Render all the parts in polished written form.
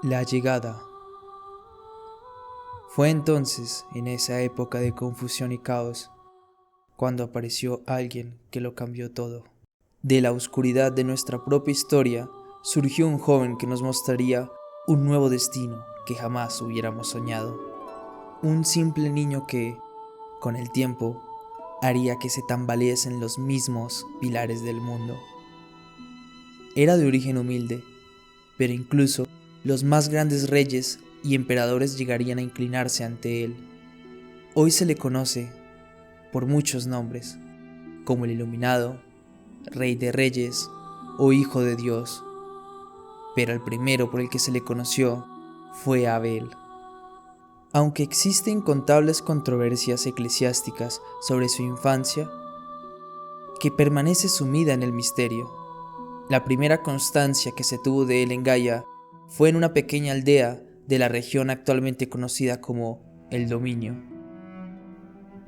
La llegada. Fue entonces, en esa época de confusión y caos, cuando apareció alguien que lo cambió todo. De la oscuridad de nuestra propia historia surgió un joven que nos mostraría un nuevo destino que jamás hubiéramos soñado. Un simple niño que, con el tiempo, haría que se tambaleesen los mismos pilares del mundo. Era de origen humilde, pero incluso los más grandes reyes y emperadores llegarían a inclinarse ante él. Hoy se le conoce por muchos nombres, como el Iluminado, Rey de Reyes o Hijo de Dios, pero el primero por el que se le conoció fue Abel. Aunque existen incontables controversias eclesiásticas sobre su infancia, que permanece sumida en el misterio, la primera constancia que se tuvo de él en Gaia fue en una pequeña aldea de la región actualmente conocida como El Dominio.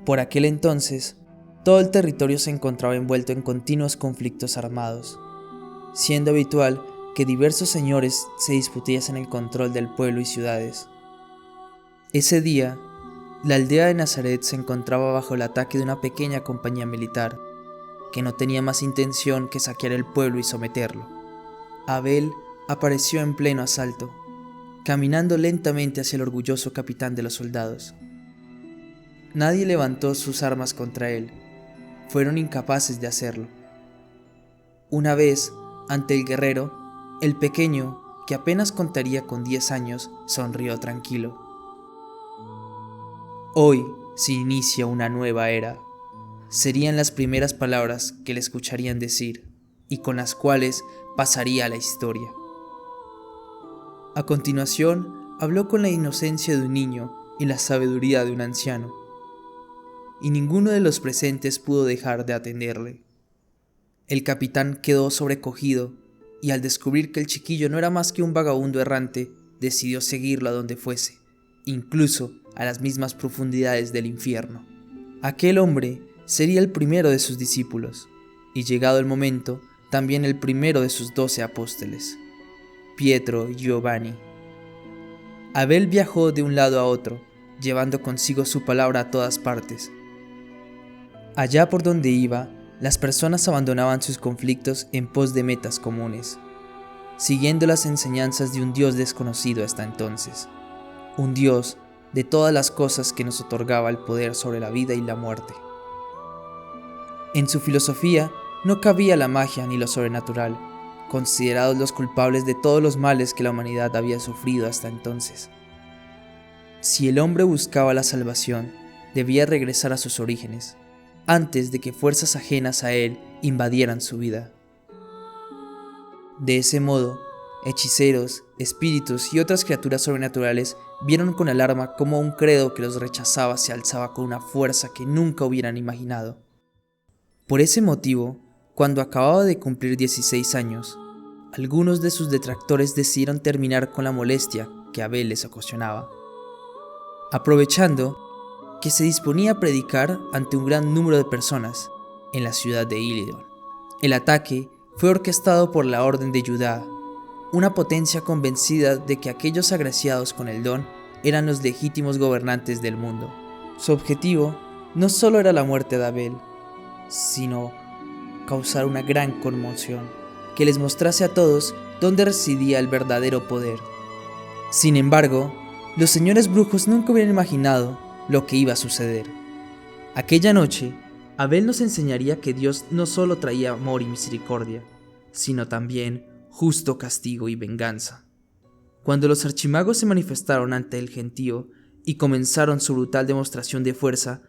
Por aquel entonces, todo el territorio se encontraba envuelto en continuos conflictos armados, siendo habitual que diversos señores se disputasen el control del pueblo y ciudades. Ese día, la aldea de Nazaret se encontraba bajo el ataque de una pequeña compañía militar, que no tenía más intención que saquear el pueblo y someterlo. Abel apareció en pleno asalto, caminando lentamente hacia el orgulloso capitán de los soldados. Nadie levantó sus armas contra él, fueron incapaces de hacerlo. Una vez, ante el guerrero, el pequeño, que apenas contaría con 10 años, sonrió tranquilo. Hoy se inicia una nueva era. Serían las primeras palabras que le escucharían decir y con las cuales pasaría a la historia. A continuación, habló con la inocencia de un niño y la sabiduría de un anciano, y ninguno de los presentes pudo dejar de atenderle. El capitán quedó sobrecogido y al descubrir que el chiquillo no era más que un vagabundo errante, decidió seguirlo a donde fuese, incluso a las mismas profundidades del infierno. Aquel hombre sería el primero de sus discípulos, y llegado el momento, también el primero de sus 12 apóstoles, Pietro y Giovanni. Abel viajó de un lado a otro, llevando consigo su palabra a todas partes. Allá por donde iba, las personas abandonaban sus conflictos en pos de metas comunes, siguiendo las enseñanzas de un Dios desconocido hasta entonces, un Dios de todas las cosas que nos otorgaba el poder sobre la vida y la muerte. En su filosofía no cabía la magia ni lo sobrenatural, considerados los culpables de todos los males que la humanidad había sufrido hasta entonces. Si el hombre buscaba la salvación, debía regresar a sus orígenes, antes de que fuerzas ajenas a él invadieran su vida. De ese modo, hechiceros, espíritus y otras criaturas sobrenaturales vieron con alarma cómo un credo que los rechazaba se alzaba con una fuerza que nunca hubieran imaginado. Por ese motivo, cuando acababa de cumplir 16 años, algunos de sus detractores decidieron terminar con la molestia que Abel les ocasionaba. Aprovechando que se disponía a predicar ante un gran número de personas en la ciudad de Ilidón. El ataque fue orquestado por la Orden de Judá, una potencia convencida de que aquellos agraciados con el don eran los legítimos gobernantes del mundo. Su objetivo no solo era la muerte de Abel, sino causar una gran conmoción, que les mostrase a todos dónde residía el verdadero poder. Sin embargo, los señores brujos nunca hubieran imaginado lo que iba a suceder. Aquella noche, Abel nos enseñaría que Dios no solo traía amor y misericordia, sino también justo castigo y venganza. Cuando los archimagos se manifestaron ante el gentío y comenzaron su brutal demostración de fuerza,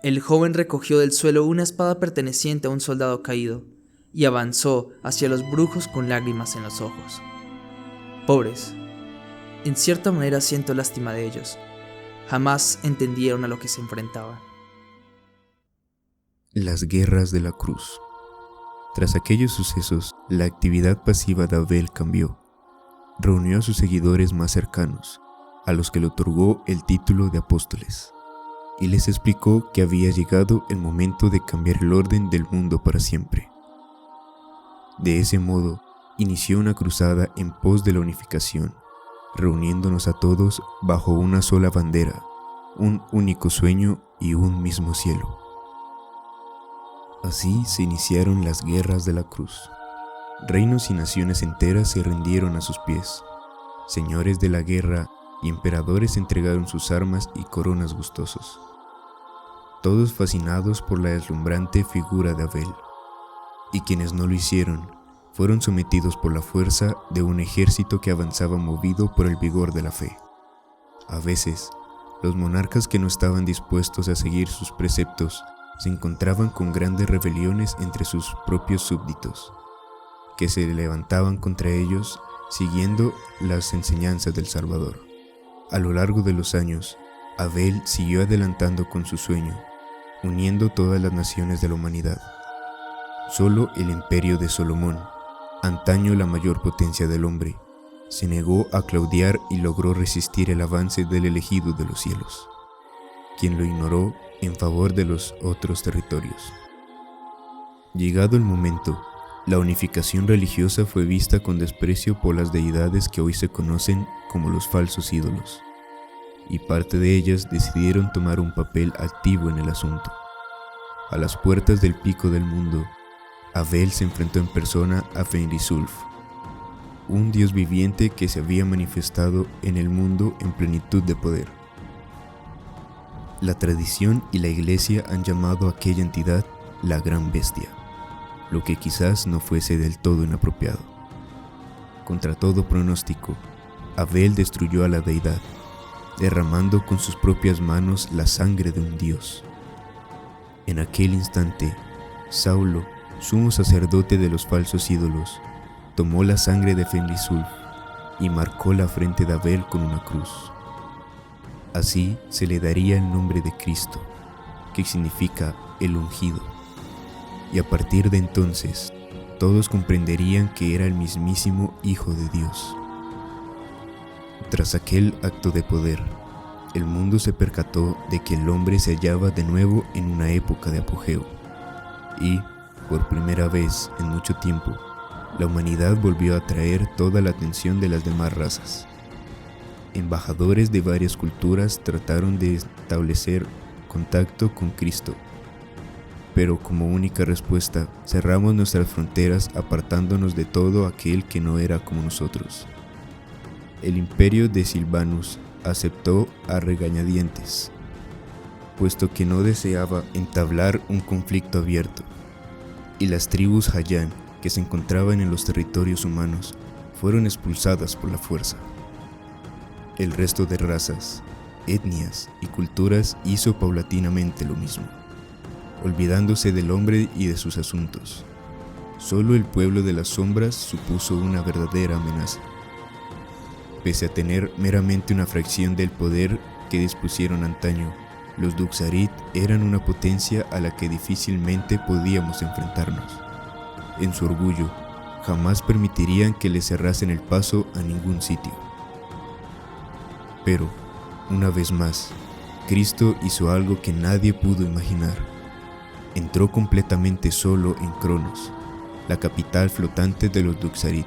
el joven recogió del suelo una espada perteneciente a un soldado caído y avanzó hacia los brujos con lágrimas en los ojos. Pobres, en cierta manera siento lástima de ellos. Jamás entendieron a lo que se enfrentaban. Las guerras de la cruz. Tras aquellos sucesos, la actividad pasiva de Abel cambió. Reunió a sus seguidores más cercanos, a los que le otorgó el título de apóstoles, y les explicó que había llegado el momento de cambiar el orden del mundo para siempre. De ese modo, inició una cruzada en pos de la unificación, reuniéndonos a todos bajo una sola bandera, un único sueño y un mismo cielo. Así se iniciaron las guerras de la cruz. Reinos y naciones enteras se rindieron a sus pies. Señores de la guerra y emperadores entregaron sus armas y coronas gustosos, todos fascinados por la deslumbrante figura de Abel. Y quienes no lo hicieron fueron sometidos por la fuerza de un ejército que avanzaba movido por el vigor de la fe. A veces, los monarcas que no estaban dispuestos a seguir sus preceptos se encontraban con grandes rebeliones entre sus propios súbditos, que se levantaban contra ellos siguiendo las enseñanzas del Salvador. A lo largo de los años, Abel siguió adelantando con su sueño, uniendo todas las naciones de la humanidad. Solo el imperio de Salomón, antaño la mayor potencia del hombre, se negó a claudiar y logró resistir el avance del elegido de los cielos, quien lo ignoró en favor de los otros territorios. Llegado el momento, la unificación religiosa fue vista con desprecio por las deidades que hoy se conocen como los falsos ídolos, y parte de ellas decidieron tomar un papel activo en el asunto. A las puertas del pico del mundo, Abel se enfrentó en persona a Fenrisulf, un dios viviente que se había manifestado en el mundo en plenitud de poder. La tradición y la iglesia han llamado a aquella entidad la Gran Bestia, lo que quizás no fuese del todo inapropiado. Contra todo pronóstico, Abel destruyó a la deidad, derramando con sus propias manos la sangre de un dios. En aquel instante, Saulo, sumo sacerdote de los falsos ídolos, tomó la sangre de Fenrisulf y marcó la frente de Abel con una cruz. Así se le daría el nombre de Cristo, que significa el ungido, y a partir de entonces todos comprenderían que era el mismísimo Hijo de Dios. Tras aquel acto de poder, el mundo se percató de que el hombre se hallaba de nuevo en una época de apogeo, y, por primera vez en mucho tiempo, la humanidad volvió a atraer toda la atención de las demás razas. Embajadores de varias culturas trataron de establecer contacto con Cristo, pero como única respuesta cerramos nuestras fronteras apartándonos de todo aquel que no era como nosotros. El imperio de Silvanus aceptó a regañadientes, puesto que no deseaba entablar un conflicto abierto, y las tribus Hayán, que se encontraban en los territorios humanos, fueron expulsadas por la fuerza. El resto de razas, etnias y culturas hizo paulatinamente lo mismo, olvidándose del hombre y de sus asuntos. Solo el pueblo de las sombras supuso una verdadera amenaza. Pese a tener meramente una fracción del poder que dispusieron antaño, los Duxarit eran una potencia a la que difícilmente podíamos enfrentarnos. En su orgullo, jamás permitirían que le cerrasen el paso a ningún sitio. Pero, una vez más, Cristo hizo algo que nadie pudo imaginar. Entró completamente solo en Cronos, la capital flotante de los Duxarit,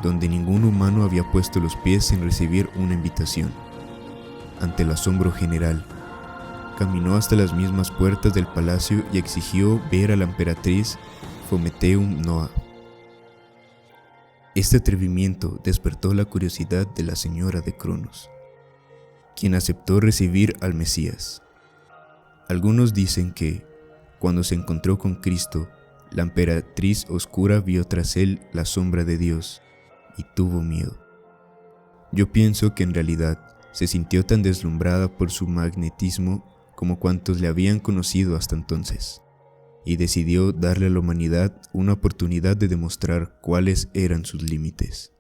donde ningún humano había puesto los pies sin recibir una invitación. Ante el asombro general, caminó hasta las mismas puertas del palacio y exigió ver a la emperatriz Fometeum Noa. Este atrevimiento despertó la curiosidad de la señora de Cronos, quien aceptó recibir al Mesías. Algunos dicen que, cuando se encontró con Cristo, la emperatriz oscura vio tras él la sombra de Dios y tuvo miedo. Yo pienso que en realidad se sintió tan deslumbrada por su magnetismo como cuantos le habían conocido hasta entonces, y decidió darle a la humanidad una oportunidad de demostrar cuáles eran sus límites.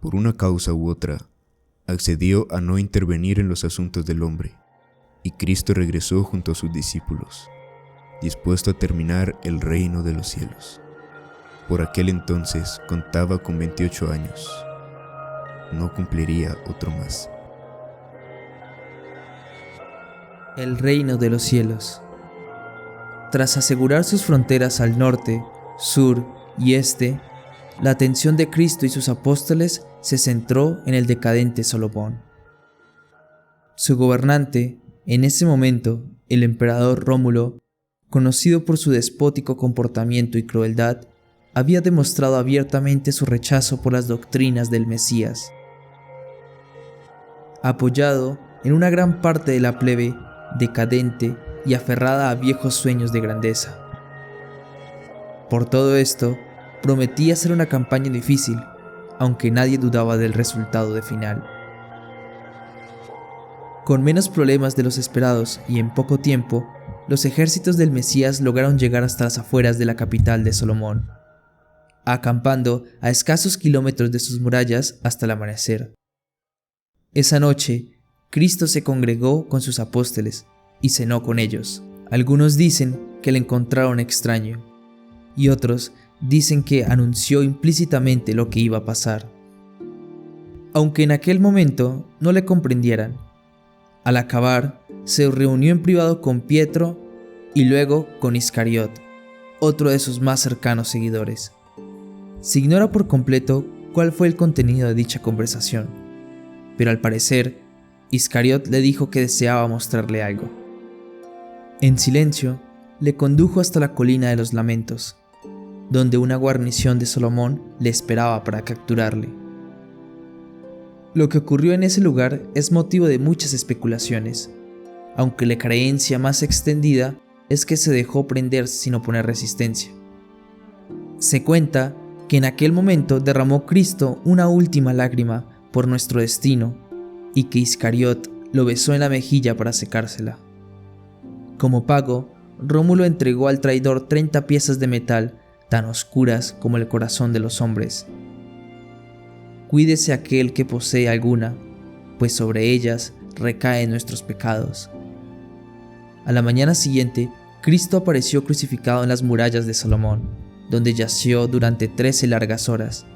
Por una causa u otra, accedió a no intervenir en los asuntos del hombre, y Cristo regresó junto a sus discípulos, dispuesto a terminar el reino de los cielos. Por aquel entonces contaba con 28 años. No cumpliría otro más. El reino de los cielos. Tras asegurar sus fronteras al norte, sur y este, la atención de Cristo y sus apóstoles se centró en el decadente Salomón. Su gobernante, en ese momento, el emperador Rómulo, conocido por su despótico comportamiento y crueldad, había demostrado abiertamente su rechazo por las doctrinas del Mesías. Apoyado en una gran parte de la plebe, decadente y aferrada a viejos sueños de grandeza. Por todo esto, prometía ser una campaña difícil, aunque nadie dudaba del resultado de final. Con menos problemas de los esperados y en poco tiempo, los ejércitos del Mesías lograron llegar hasta las afueras de la capital de Salomón, acampando a escasos kilómetros de sus murallas hasta el amanecer. Esa noche, Cristo se congregó con sus apóstoles y cenó con ellos. Algunos dicen que le encontraron extraño, y otros dicen que anunció implícitamente lo que iba a pasar. Aunque en aquel momento no le comprendieran, al acabar se reunió en privado con Pietro y luego con Iscariot, otro de sus más cercanos seguidores. Se ignora por completo cuál fue el contenido de dicha conversación, pero al parecer, Iscariot le dijo que deseaba mostrarle algo. En silencio, le condujo hasta la colina de los lamentos, donde una guarnición de Salomón le esperaba para capturarle. Lo que ocurrió en ese lugar es motivo de muchas especulaciones, aunque la creencia más extendida es que se dejó prender sin oponer resistencia. Se cuenta que en aquel momento derramó Cristo una última lágrima por nuestro destino y que Iscariot lo besó en la mejilla para secársela. Como pago, Rómulo entregó al traidor 30 piezas de metal tan oscuras como el corazón de los hombres. Cuídese aquel que posee alguna, pues sobre ellas recaen nuestros pecados. A la mañana siguiente, Cristo apareció crucificado en las murallas de Salomón, donde yació durante 13 largas horas.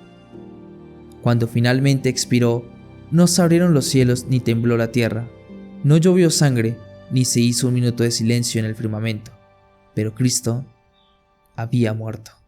Cuando finalmente expiró, no se abrieron los cielos ni tembló la tierra, no llovió sangre, ni se hizo un minuto de silencio en el firmamento, pero Cristo había muerto.